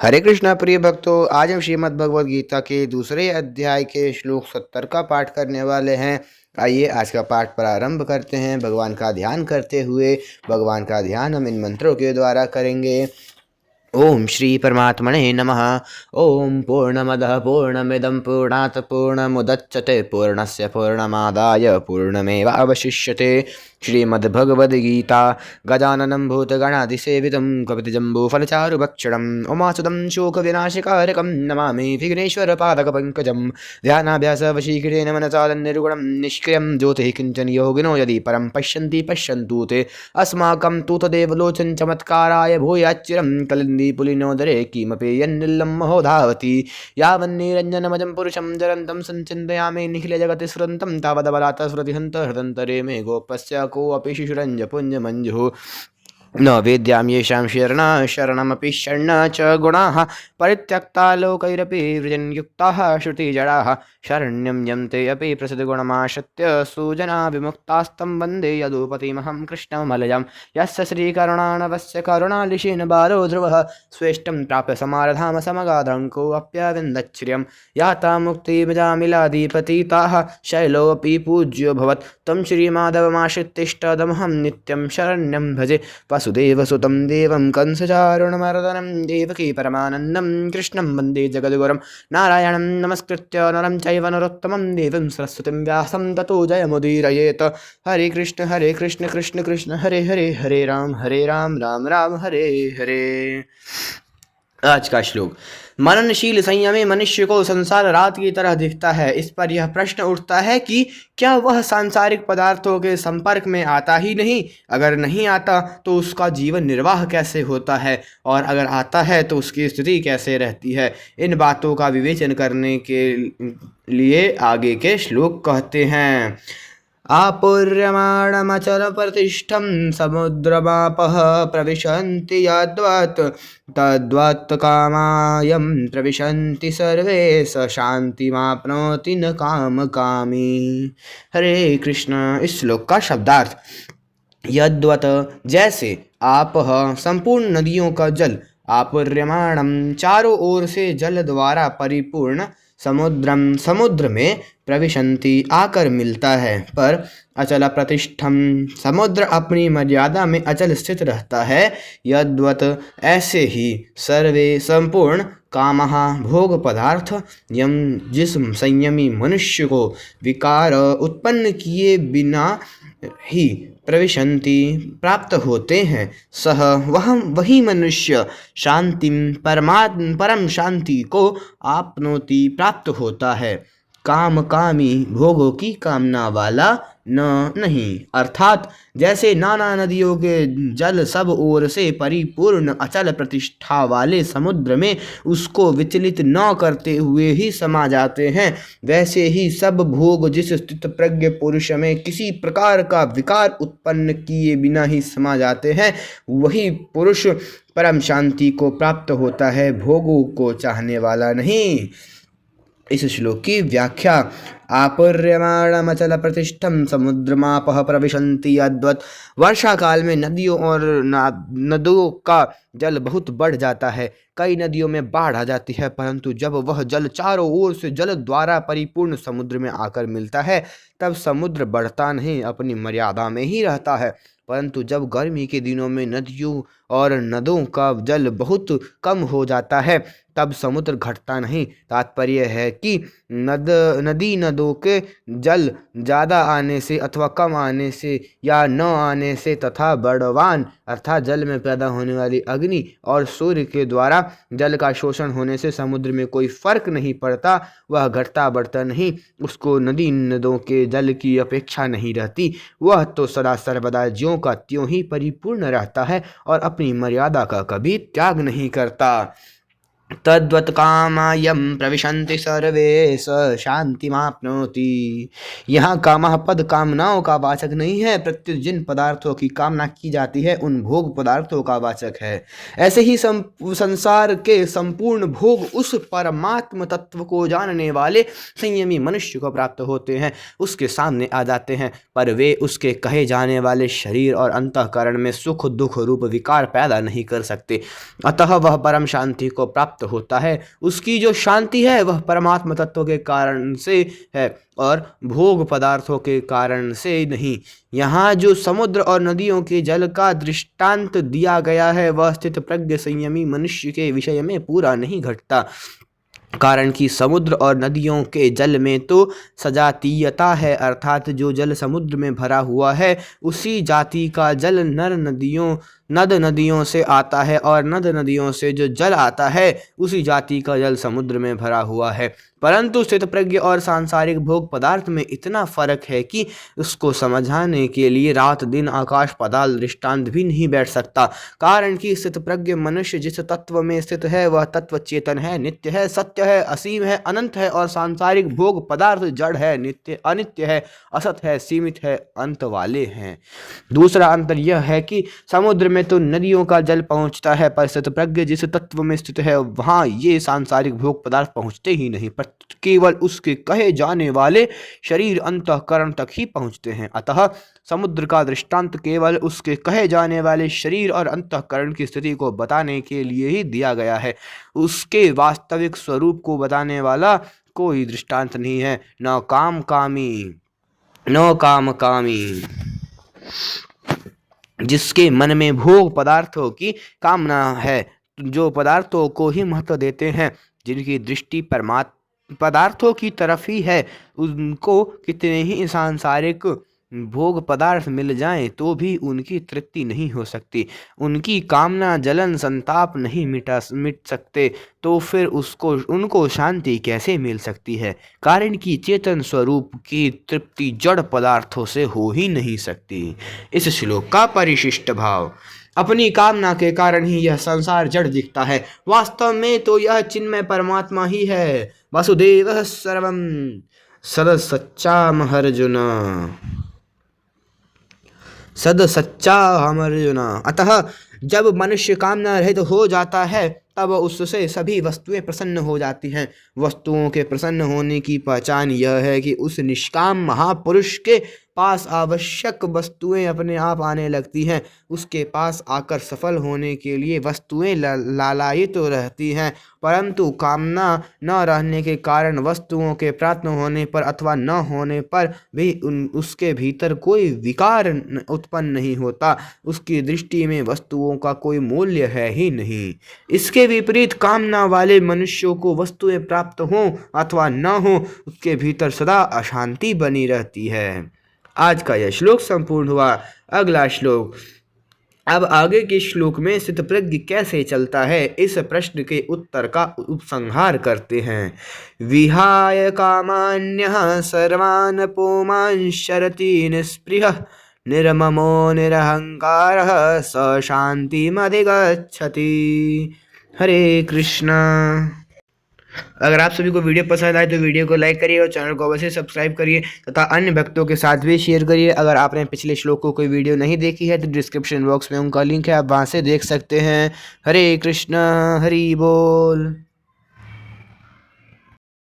हरे कृष्णा प्रिय भक्तों, आज हम श्रीमद् भगवद गीता के दूसरे अध्याय के श्लोक 70 का पाठ करने वाले हैं। आइए आज का पाठ प्रारंभ करते हैं। भगवान का ध्यान करते हुए भगवान का ध्यान हम इन मंत्रों के द्वारा करेंगे। ओम श्री परमात्मने नमः। ओम पूर्णमदः पूर्णमिदं पूर्णात् पूर्णमुदच्यते पूर्णस्य पूर्णमादाय पूर्णमेवावशिष्यते। श्रीमद्भगवद्गीता गजाननं भूतगणाधिसेवितं कपितजम्बूफलचारुभक्षणम् उमासुतं शोकविनाशकारकं नमामि विघ्नेश्वरपादकपङ्कजं। ध्यानाभ्यासवशीकृतेन मनसा निर्गुणं निष्क्रियं ज्योतिः किञ्चन योगिनो यदि परं पश्यन्ति पश्यन्तु ते अस्माकं तु तदेव लोचन चमत्काराय भूयाच्चिरं कलिन्दी पुलिनोदरे किमपि यन्निल्लं महो धावति यावन्निरञ्जनमजं पुरुषं जरन्तं संचिन्तयामि निखिलजगति स्फुरन्तं तावदबलात् स्फुरति हृदन्तरे मे गोपस्य कोऽपि शिशुरञ्जपुञ्जमञ्जुः न वेद्यां येषां शरणमपि शरण च गुणाः परित्यक्ता लोकैरपि वृजन्युक्ताः श्रुतिजडाः शरण्यं यन्ते अपि प्रसिद्धगुणमाश्रित्य सुजना विमुक्तास्तं वन्दे यदुपतिमहं कृष्णमलयं यस्य श्रीकरुणानवस्य करुणालिशेन बालो ध्रुवः स्वेष्टं प्राप्य समारधाम समगाधङ्कोऽप्यविन्दच्छ्रियं याता मुक्तिमजामिलाधिपतिताः शैलोऽपि पूज्योऽभवत् तं श्रीमाधवमाश्रित्यष्टदमहं नित्यं शरण्यं भजे वसुदेवसुतं देवं कंसचारुणमर्दनं देवकी परमानन्दं कृष्णं वन्दे जगद्गुरुं नारायणं नमस्कृत्य नरं चैव नरोत्तमं देवीं सरस्वतीं व्यासं ततो जयमुदीरयेत्। हरे कृष्ण कृष्ण कृष्ण हरे हरे हरे राम राम राम हरे हरे। आज का श्लोक। मननशील संयमी मनुष्य को संसार रात की तरह दिखता है। इस पर यह प्रश्न उठता है कि क्या वह सांसारिक पदार्थों के संपर्क में आता ही नहीं? अगर नहीं आता तो उसका जीवन निर्वाह कैसे होता है, और अगर आता है तो उसकी स्थिति कैसे रहती है? इन बातों का विवेचन करने के लिए आगे के श्लोक कहते हैं। आपूर्यमाणमचलप्रतिष्ठं समुद्रमापः प्रविशन्ति यद्वत् तद्वत् कामायं प्रविशन्ति सर्वे स शान्तिमाप्नोति न कामकामी। हरे कृष्ण। इस श्लोक का शब्दार्थ। यद्वत् जैसे, आपः संपूर्ण नदियों का जल, आपूर्यमाणम चारों ओर से जल द्वारा परिपूर्ण, समुद्रम समुद्र में, प्रविशन्ति आकर मिलता है, पर अचल प्रतिष्ठम समुद्र अपनी मर्यादा में अचल स्थित रहता है, यद्वत् ऐसे ही, सर्वे संपूर्ण, कामः भोग पदार्थ, यम जिस संयमी मनुष्य को विकार उत्पन्न किए बिना ही प्रविशन्ति प्राप्त होते हैं, सह वही मनुष्य शांतिम परम शांति को आपनोति प्राप्त होता है, काम कामी भोगों की कामना वाला नहीं। अर्थात जैसे नाना नदियों के जल सब ओर से परिपूर्ण अचल प्रतिष्ठा वाले समुद्र में उसको विचलित न करते हुए ही समा जाते हैं, वैसे ही सब भोग जिस स्थित प्रज्ञ पुरुष में किसी प्रकार का विकार उत्पन्न किए बिना ही समा जाते हैं, वही पुरुष परम शांति को प्राप्त होता है, भोगों को चाहने वाला नहीं। इस श्लोक की व्याख्या। आपूर्यमाणमचल प्रतिष्ठम समुद्रमापः प्रविशन्ति यद्वत्। वर्षा काल में नदियों और नदों का जल बहुत बढ़ जाता है। कई नदियों में बाढ़ आ जाती है, परंतु जब वह जल चारों ओर से जल द्वारा परिपूर्ण समुद्र में आकर मिलता है, तब समुद्र बढ़ता नहीं, अपनी मर्यादा में ही रहता है। परंतु जब गर्मी के दिनों में नदियों और नदों का जल बहुत कम हो जाता है, तब समुद्र घटता नहीं। तात्पर्य है कि नदी नदों के जल ज़्यादा आने से अथवा कम आने से या न आने से तथा बड़वान अर्थात जल में पैदा होने वाली अग्नि और सूर्य के द्वारा जल का शोषण होने से समुद्र में कोई फर्क नहीं पड़ता। वह घटता बढ़ता नहीं, उसको नदी नदों के जल की अपेक्षा नहीं रहती। वह तो सदा सर्वदा ज्यों का त्यों ही परिपूर्ण रहता है और अपनी मर्यादा का कभी त्याग नहीं करता। तद्वत् कामायं प्रविशन्ति सर्वे स शांतिमाप्नोति। यहाँ कामः पद कामनाओं का वाचक नहीं है, प्रत्युत जिन पदार्थों की कामना की जाती है उन भोग पदार्थों का वाचक है। ऐसे ही संसार के संपूर्ण भोग उस परमात्म तत्व को जानने वाले संयमी मनुष्य को प्राप्त होते हैं, उसके सामने आ जाते हैं, पर वे उसके कहे जाने वाले शरीर और अंतःकरण में सुख दुख रूप विकार पैदा नहीं कर सकते। अतः वह परम शांति को प्राप्त होता है। उसकी जो शांति है वह परमात्म तत्व के कारण से है और भोग पदार्थों के कारण से नहीं। यहाँ जो समुद्र और नदियों के जल का दृष्टांत दिया गया है वह स्थित प्रज्ञ संयमी मनुष्य के विषय में पूरा नहीं घटता, कारण कि समुद्र और नदियों के जल में तो सजातीयता है, अर्थात जो जल समुद्र में भरा हुआ है उसी जाति का जल नद नदियों से आता है, और नद नदियों से जो जल आता है उसी जाति का जल समुद्र में भरा हुआ है। परंतु स्थित प्रज्ञ और सांसारिक भोग पदार्थ में इतना फर्क है कि उसको समझाने के लिए रात दिन आकाश पाताल दृष्टांत भी नहीं बैठ सकता, कारण कि स्थित प्रज्ञ मनुष्य जिस तत्व में स्थित है वह तत्व चेतन है, नित्य है, सत्य है, असीम है, अनंत है, और सांसारिक भोग पदार्थ जड़ है, नित्य अनित्य है, असत है, सीमित है, अंत वाले हैं। दूसरा अंतर यह है कि समुद्र में तो नदियों का जल पहुंचता है, पर स्थित प्रज्ञ जिस तत्व में स्थित है वहां ये सांसारिक भोग पदार्थ पहुंचते ही नहीं, पर केवल उसके कहे जाने वाले शरीर अंतःकरण तक ही पहुंचते हैं। अतः समुद्र का दृष्टांत केवल उसके कहे जाने वाले शरीर और अंतःकरण की स्थिति को बताने के लिए ही दिया गया है, उसके वास्तविक स्वरूप को बताने वाला कोई दृष्टांत नहीं है। न काम कामी जिसके मन में भोग पदार्थों की कामना है, जो पदार्थों को ही महत्व देते हैं, जिनकी दृष्टि पदार्थों की तरफ ही है, उनको कितने ही सांसारिक भोग पदार्थ मिल जाएं तो भी उनकी तृप्ति नहीं हो सकती, उनकी कामना जलन संताप नहीं मिट सकते, तो फिर उनको शांति कैसे मिल सकती है, कारण कि चेतन स्वरूप की तृप्ति जड़ पदार्थों से हो ही नहीं सकती। इस श्लोक का परिशिष्ट भाव, अपनी कामना के कारण ही यह संसार जड़ दिखता है, वास्तव में तो यह चिन्मय परमात्मा ही है। वसुदेवः सर्वं सदसच्चामर्जुन सदसच्चामर्जुन। अतः जब मनुष्य कामना रहित हो जाता है तब उससे सभी वस्तुएं प्रसन्न हो जाती हैं। वस्तुओं के प्रसन्न होने की पहचान यह है कि उस निष्काम महापुरुष के पास आवश्यक वस्तुएं अपने आप आने लगती हैं, उसके पास आकर सफल होने के लिए वस्तुएं लालायित तो रहती हैं, परंतु कामना न रहने के कारण वस्तुओं के प्राप्त होने पर अथवा न होने पर भी उसके भीतर कोई विकार उत्पन्न नहीं होता, उसकी दृष्टि में वस्तुओं का कोई मूल्य है ही नहीं। इसके विपरीत कामना वाले मनुष्यों को वस्तुएं प्राप्त हों अथवा न हो, उसके भीतर सदा अशांति बनी रहती है। आज का यह श्लोक संपूर्ण हुआ। अगला श्लोक, अब आगे के श्लोक में स्थितप्रज्ञ कैसे चलता है इस प्रश्न के उत्तर का उपसंहार करते हैं। विहाय कामान्यः सर्वान् पुमान् शरति निस्पृहः निर्ममो निरहंकारः स शांतिमधिगच्छति। हरे कृष्णा। अगर आप सभी को वीडियो पसंद आए तो वीडियो को लाइक करिए और चैनल को अवश्य सब्सक्राइब करिए तथा अन्य भक्तों के साथ भी शेयर करिए। अगर आपने पिछले श्लोक को कोई वीडियो नहीं देखी है तो डिस्क्रिप्शन बॉक्स में उनका लिंक है, आप वहां से देख सकते हैं। हरे कृष्णा। हरि बोल।